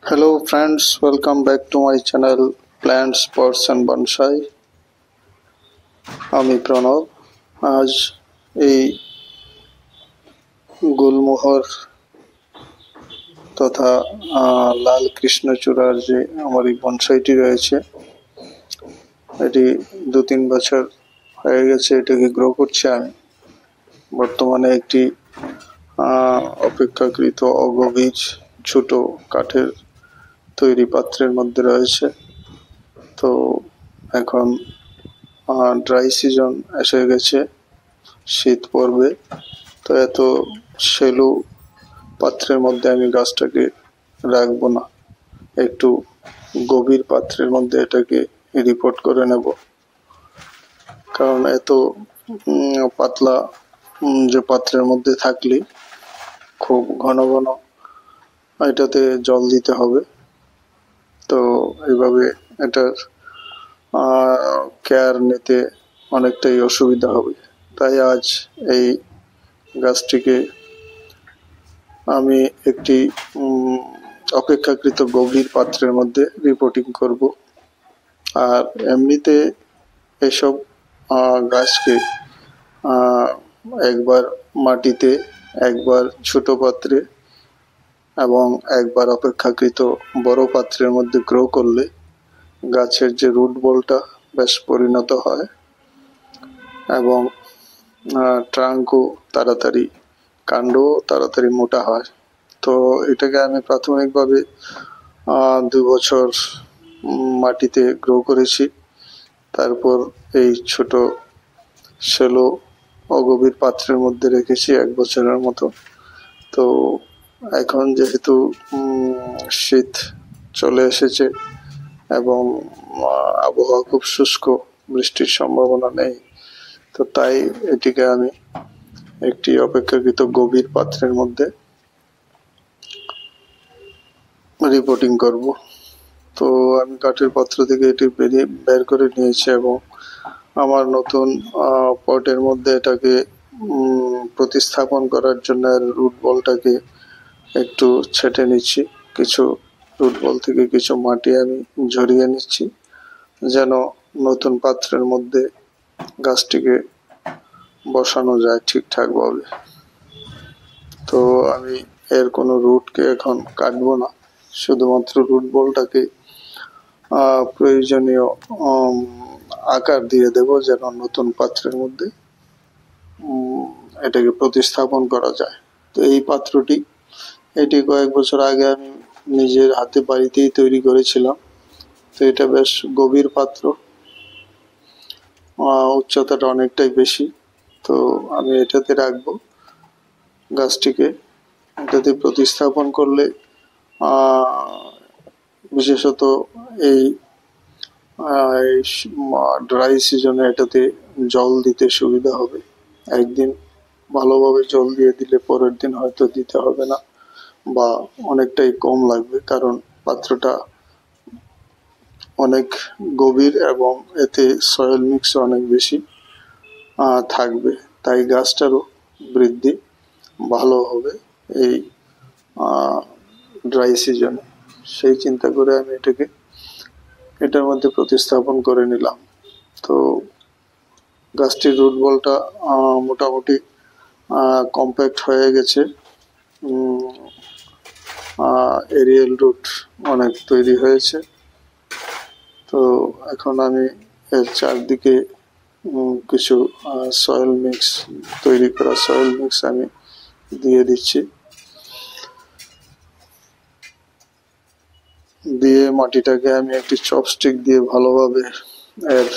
Hello friends, welcome back to my channel Plants, Pots and Bonsai. আমি প্রণব। আজ এই গুলমোহর তথা লাল কৃষ্ণচূড়ার যে আমার এই বনসাইটি রয়েছে, এটি 2-3 বছর হয়ে গেছে এটাকে গ্রো করছি আমি। বর্তমানে একটি অপেক্ষাকৃত অগভীর ছোট কাঠের তৈরি পাত্রের মধ্যে রয়েছে। তো এখন ড্রাই সিজন এসে গেছে, শীত পড়বে, তো এত সেলু পাত্রের মধ্যে আমি গাছটাকে রাখবো না, একটু গভীর পাত্রের মধ্যে এটাকে রিপোর্ট করে নেব। কারণ এত পাতলা যে পাত্রের মধ্যে থাকলে খুব ঘন ঘন এটাতে জল দিতে হবে। তো এইভাবে এটার কেয়ার নিতে অনেকটাই অসুবিধা হবে। তাই আজ এই গাছটিকে আমি একটি অপেক্ষাকৃত গভীর পাত্রের মধ্যে রিপোর্টিং করব। আর এমনিতে এসব গাছকে একবার মাটিতে, একবার ছোট পাত্রে এবং একবার অপেক্ষাকৃত বড় পাত্রের মধ্যে গ্রো করলে গাছের যে রুট বলটা বেশ পরিণত হয় এবং ট্রাঙ্কও তাড়াতাড়ি, কাণ্ডও তাড়াতাড়ি মোটা হয়। তো এটাকে আমি প্রাথমিকভাবে 2 বছর মাটিতে গ্রো করেছি, তারপর এই ছোট শ্যালো অগভীর পাত্রের মধ্যে রেখেছি 1 বছরের মতো। তো এখন যেহেতু শীত চলে এসেছে এবং আবহাওয়া খুব শুষ্ক, বৃষ্টির সম্ভাবনা নেই, তো তাই এটিকে আমি একটি অপেক্ষাকৃত গভীর পাত্রের মধ্যে রিপোর্টিং করব। তো আমি কাঠের পাত্র থেকে এটি বের করে নিয়েছি এবং আমার নতুন পটের মধ্যে এটাকে প্রতিস্থাপন করার জন্য রুট বলটাকে একটু ছেটে নিচ্ছি। কিছু রুট বল থেকে কিছু মাটি আমি ঝরিয়ে নিচ্ছি, যেন নতুন পাত্রের মধ্যে গাছটিকে বসানো যায় ঠিকঠাকভাবে। তো আমি এর কোনো রুটকে এখন কাটবো না, শুধুমাত্র রুট বলটাকে প্রয়োজনীয় আকার দিয়ে দেব, যেন নতুন পাত্রের মধ্যে এটাকে প্রতিস্থাপন করা যায়। তো এই পাত্রটি, এটি কয়েক বছর আগে আমি নিজের হাতে বাড়িতেই তৈরি করেছিলাম। তো এটা বেশ গভীর পাত্র, উচ্চতাটা অনেকটাই বেশি। তো আমি এটাতে রাখবো গাছটিকে। এটাতে প্রতিস্থাপন করলে বিশেষত এই ড্রাই সিজনে এটাতে জল দিতে সুবিধা হবে। একদিন ভালোভাবে জল দিয়ে দিলে পরের দিন হয়তো দিতে হবে না, বা অনেকটাই কম লাগবে, কারণ পাত্রটা অনেক গভীর এবং এতে সয়েল মিক্স অনেক বেশি থাকবে। তাই গাছটারও বৃদ্ধি ভালো হবে এই ড্রাই সিজনে। সেই চিন্তা করে আমি এটার মধ্যে প্রতিস্থাপন করে নিলাম। তো গাছটির রুট বলটা মোটামুটি কম্প্যাক্ট হয়ে গেছে, এরিয়াল রুট অনেক তৈরি হয়েছে। তো এখন আমি এর চারদিকে কিছু সয়েল মিক্স, তৈরি করা সয়েল মিক্স আমি দিয়ে দিচ্ছি। দিয়ে মাটিটাকে আমি একটি চপস্টিক দিয়ে ভালোভাবে এর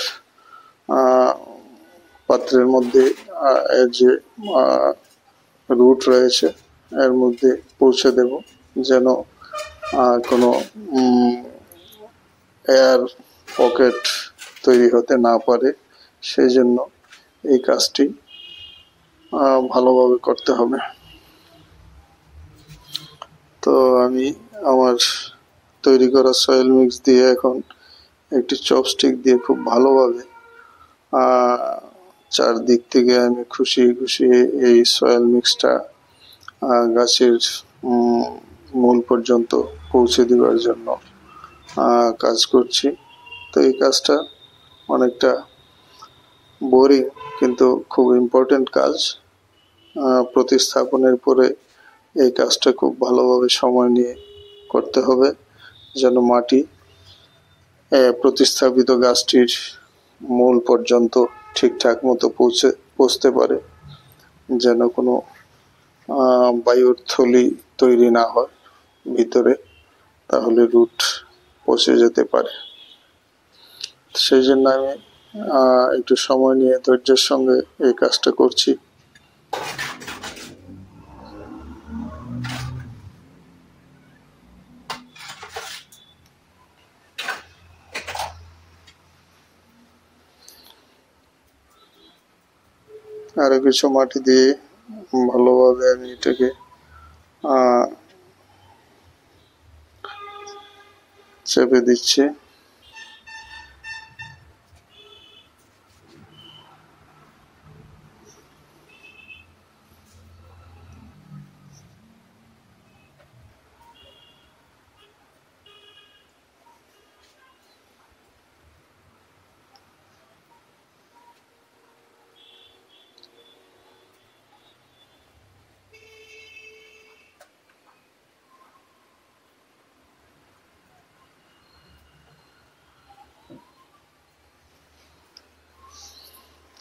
পাত্রের মধ্যে এর যে রুট রয়েছে এর মধ্যে পৌঁছে দেব, যেন কোনো এয়ার পকেট তৈরি হতে না পারে। সেই জন্য এই কাজটি ভালোভাবে করতে হবে। তো আমি আমার তৈরি করা সয়েল মিক্স দিয়ে এখন একটি চপস্টিক দিয়ে খুব ভালোভাবে চারদিক থেকে আমি খুশিয়ে খুশিয়ে এই সয়েল মিক্সটা গাছের মূল পর্যন্ত পৌঁছে দেওয়ার জন্য কাজ করছি। তো এই কাজটা অনেকটা বোরিং, কিন্তু খুব ইম্পর্টেন্ট কাজ। প্রতিস্থাপনের পরে এই কাজটা খুব ভালোভাবে সময় নিয়ে করতে হবে, যেন মাটি প্রতিস্থাপিত গাছটির মূল পর্যন্ত ঠিকঠাক মতো পৌঁছতে পারে, যেন কোনো বায়ুর থলি তৈরি না হয় ভিতরে, তাহলে রুট পচে যেতে পারে। সেই জন্য আমি একটু সময় নিয়ে ধৈর্যের সঙ্গে এই কাজটা করছি। আরো কিছু মাটি দিয়ে ভালোভাবে আমি এটাকে চেপে দিচ্ছি।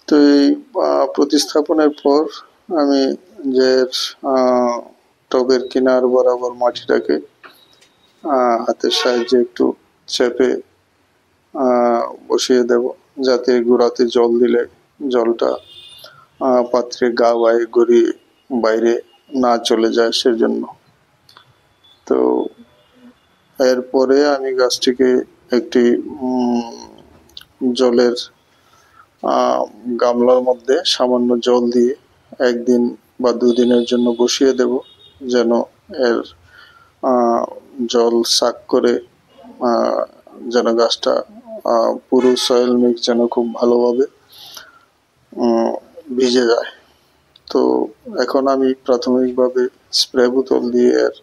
তো এই প্রতিস্থাপনের পর আমি যে টবের কিনার বরাবর মাটিটাকে হাতের সাহায্যে একটু চেপে বসিয়ে দেব, যাতে গোড়াতে জল দিলে জলটা পাত্রে গা বায়ে গড়িয়ে বাইরে না চলে যায় সেজন্য। তো এরপরে আমি গাছটিকে একটি জলের গামলার মধ্যে সামান্য জল দিয়ে 1 দিন বা 2 দিনের জন্য বসিয়ে দেব, যেন এর জল সাক করে যেন গাছটা পুরো সয়েল মিক্স যেন খুব ভালোভাবে ভিজে যায়। তো এখন আমি প্রাথমিকভাবে স্প্রে বোতল দিয়ে এর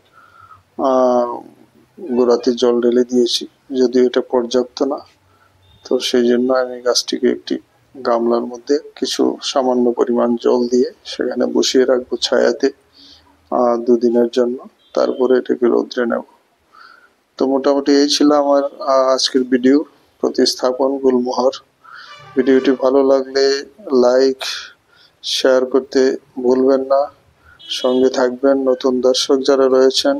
গোড়াতে জল ঢেলে দিয়েছি, যদিও এটা পর্যাপ্ত না। তো সেই জন্য আমি গাছটিকে একটি গামলার মধ্যে কিছু সামান্য পরিমাণ জল দিয়ে সেখানে বসিয়ে রাখবো ছায়াতে 2 দিনের জন্য, তারপরে এটাকে রৌদ্রে নেব। তো মোটামুটি এই ছিল আমার আজকের ভিডিও, প্রতিস্থাপন গুলমোহর। ভিডিওটি ভালো লাগলে লাইক শেয়ার করতে ভুলবেন না, সঙ্গে থাকবেন। নতুন দর্শক যারা রয়েছেন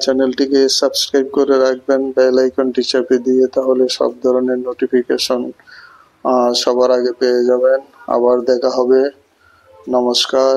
চ্যানেলটিকে সাবস্ক্রাইব করে রাখবেন বেল আইকনটি চেপে দিয়ে, তাহলে সব ধরনের নোটিফিকেশন সবার আগে পেয়ে যাবেন। আবার দেখা হবে। নমস্কার।